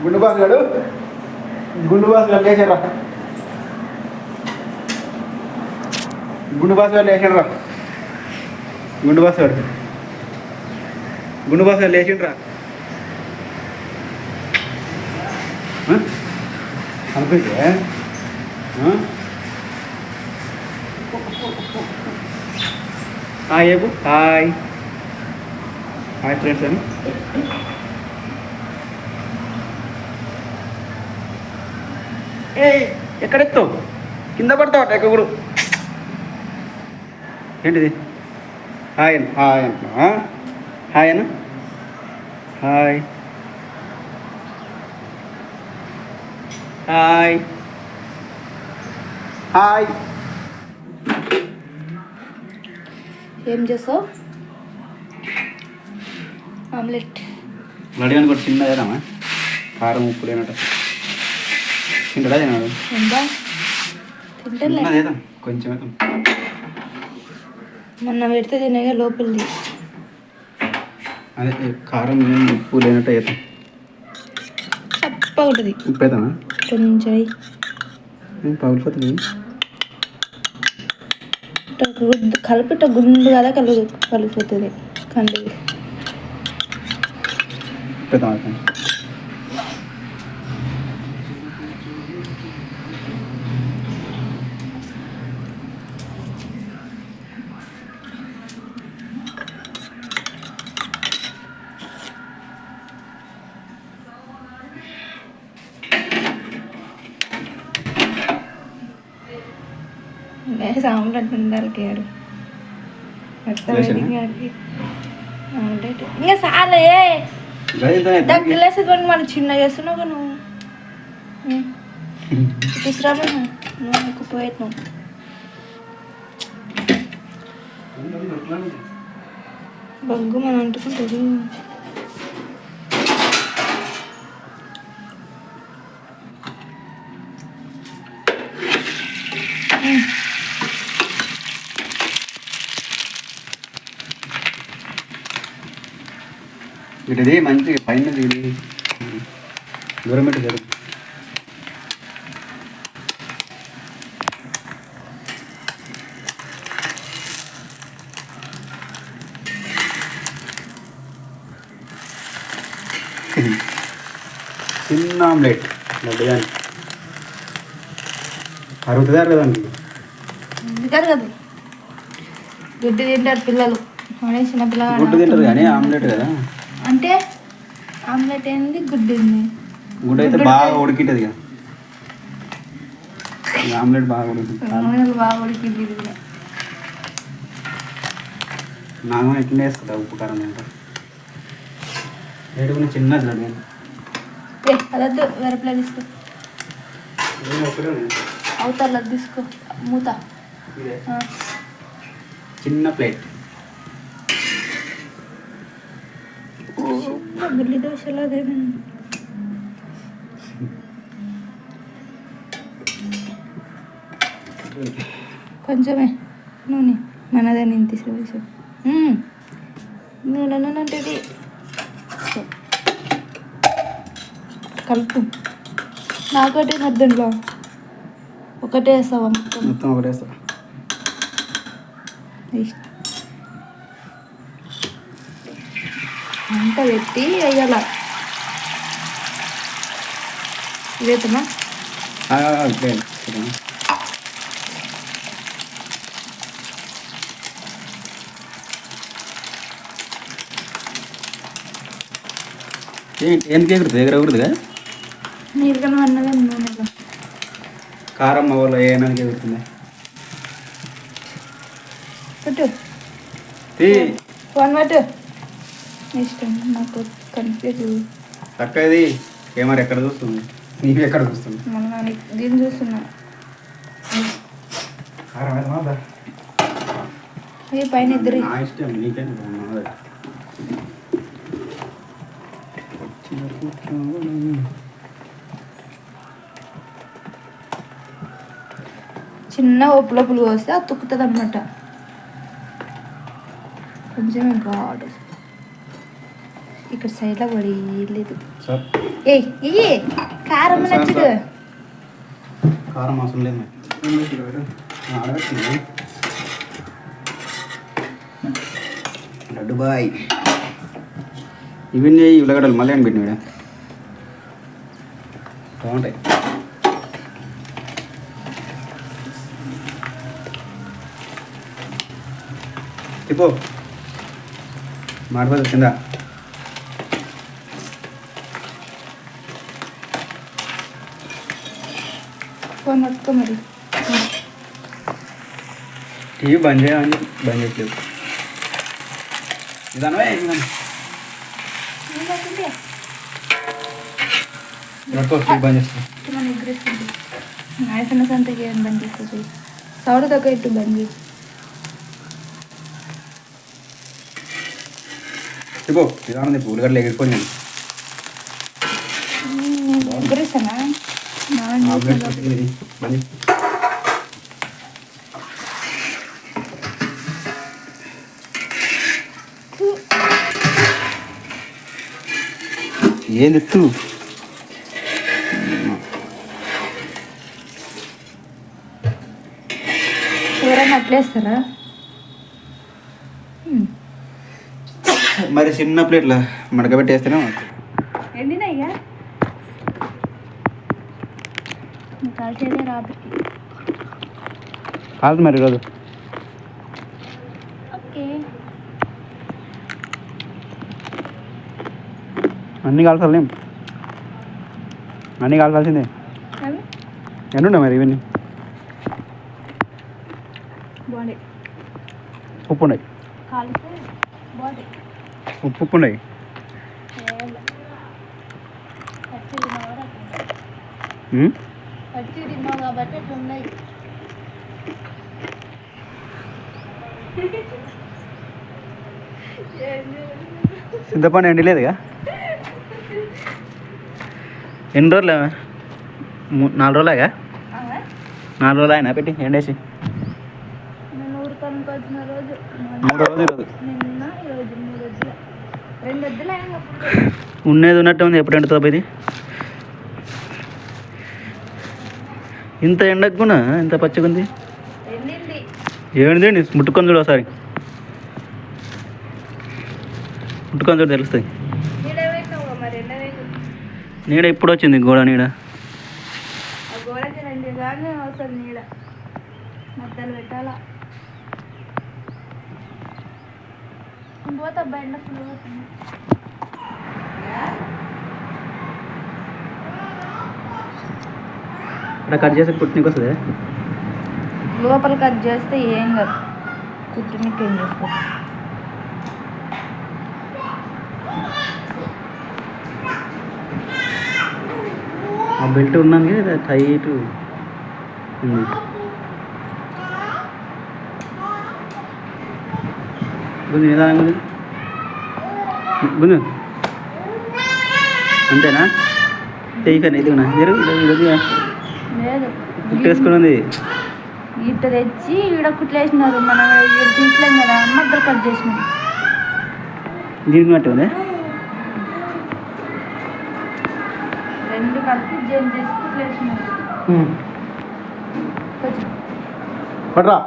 గుండు బాస్ గారు లేచారా? గుండు బాస్ గారు లేచారా? గుండు బాస్ గారు లేచిండ్రా? అనుకుంటే హాయ్ ఏబు, హాయ్ ఫ్రెండ్స్ అని. ఏ ఎక్కడెత్తావు? కింద పడతావు ఎక్కడు. ఏంటిది? హాయ్ అన్న, హాయ్ అన్న, హాయ్ అన్న, హాయ్ హాయ్ హాయ్. ఏం చేస్తావు? ఆమ్లెట్ రెడీ అనుకో. చిన్న ఏదమ్మా కారం ఉప్పు లేనట్టు తింటాడా? తింటా కొంచెం మొన్న పెడితే తినగా లోపలిది. అదే కారం ఉప్పు లేనట్టు అవుతాం. చప్పగా ఉంటుంది. ఉప్పు అవుతామా? కొంచెం పగిలిపోతుంది. కలిపిట గుండు కదా కలిగిపోతుంది. కండి ఉప్పు ఆమ్లెట్ ఉండాలి. ఆమ్లెట్ ఇంకా సాలే దగ్గర మనం చిన్న చేస్తున్నావు నువ్వు. తీసుకురామా నువ్వు పోయేట్ను. బొగ్గు మనం అంటుకుంటుంది. ఇటుది మంచి పైన ఇది దూరం పెట్టి జరుగు. చిన్న ఆమ్లెట్ బిర్యానీ అరుగుతుందా కదండి? తింటారు కదా, గుడ్డు తింటారు పిల్లలు. చిన్న పిల్లలు గుడ్డు తింటారు కానీ ఆమ్లెట్ కదా. అంటే ఆమ్లెట్ ఏంది, గుడ్డు ఏంది? గుడ్డు అయితే బాగా ఉడికింటది కదా. ఆమ్లెట్ బాగా ఉడికింది. బాగా ఉడికింది. నాకు ఎట్లా వేస్తుందా ఉప్పు కారం తింటా. ఏడుగున చిన్నది అడిగాను. అదొద్దు, వేరే ప్లేట్ తీసుకో. అవుతారు అది తీసుకో. మూత చిన్న ప్లేట్. గుడ్లి దోశలాగా కొంచెమే నూనె మనదే. నేను తీసుకువేసి నూనె అంటే కలుపు. నాకటే మధ్యలో ఒకటే వేస్తావా? మొత్తం ఒకటే వేస్తా. అంతా పెట్టి వేయాల. ఇదేతమా? ఎందుకు ఎగురుతుంది? ఎగరకూడదుగా. నీరుగా అన్నదే నూనెలో. కారం వాళ్ళు ఏమైనా ఎగురుతుంది. పెట్టు ఫోన్ పెట్టు. ఇష్టం నాకు కన్ఫ్యూజ్. అక్క ఇది కెమెరా ఎక్కడ చూస్తుంది? నీకు ఎక్కడ చూస్తుంది? మొన్న దీన్ని చూస్తున్నా. ఏ పైన ఇద్దరు ఇష్టం నీకే. చిన్న ఉప్పులో పులుగు వస్తే అది తుక్కుతుంది అనమాట. కొంచెం బాగుంటుంది. ఇక్కడ సైడ్లో పడి లేదు. ఏ కారం నచ్చుడు. కారం అవసరం లేదు. లడ్డు బాయ్ ఇవన్నీ ఉల్లగడ్డలు మళ్ళీ అని పెట్టిన బాగుంటాయి. చెప్పు మాడిపోతుంది కింద. ఫోన్ పట్టుకో మరి. టీవీ బంద్ చేయమని బంద్ చేయట్లేదు. ఇదానవే టీవీ బంద్ చేస్తాను. నాయసన్న సంతకి ఏం బంద్ చేస్తుంది. సౌడు తక్కువ ఇటు బంద్ చేసి చెప్పు. ఇదానంది ఉల్లగడ్డలు ఎగిరిపోయి ఎగురిస్తానా? ఏంది ఎత్తు ఎవరైనా అట్లేస్తారా? మరి చిన్న ప్లేట్లో మడకబెట్టేస్తేనే ఎండినాయిగా కాల్చేదే రాత్రికి. కాదు మరి ఈరోజు ఓకే. అన్నీ కాల్చాలేం, అన్నీ కాల్చాల్సిందే. ఎన్ని ఉన్నాయి మరి ఇవన్నీ? బాగుంది. ఉప్పు ఉన్నాయి, కాలితే బాగుంది. ఉప్పు ఉన్నాయి. పచ్చి తిన్నావు కాబట్టి అట్లా ఉన్నాయి. చింతపండు ఎండలేదుగా. ఎన్ని రోజులు? 4 రోజులాగా? 4 రోజులు అయినా పెట్టి ఎండేసి. 3 రోజులు ఈరోజు. ఉన్నది ఉన్నట్టు ఉంది. ఎప్పుడు ఎండుతో ఇది? ఇంత ఎండకున్నా ఇంత పచ్చిగా ఉంది. ఏంది ముట్టుకొని చూడు ఒకసారి, ముట్టుకొని చూడు తెలుస్తుంది. నీడ ఇప్పుడు వచ్చింది గోడ నీడ. పెట్టాలా పోతా బయట ఫుల్ పోతుంది. ఇక్కడ కట్ చేసి కుట్టినీకి వస్తుంది. లోపల కట్ చేస్తే ఏం కాదు, కుట్టినీకి ఏం చేస్తారు. ఆ బెల్ట్ ఉన్నాను కదా టైట్ ఉంది. గుంజు నిదానం గుంజు అంతేనా? అయిపోయినా ఇదిగునా ఈరోజు లేదు కుట్టేసుకున్నది. ఈత తెచ్చి ఈడ కుట్లేసినారు. మనం తీసలేం కదా, మధ్యలో కట్ చేసినాం. దీనికి మట్టి ఉంది. 2 కలిపి జైన్ చేసి కుట్లేసినారు. పట్రా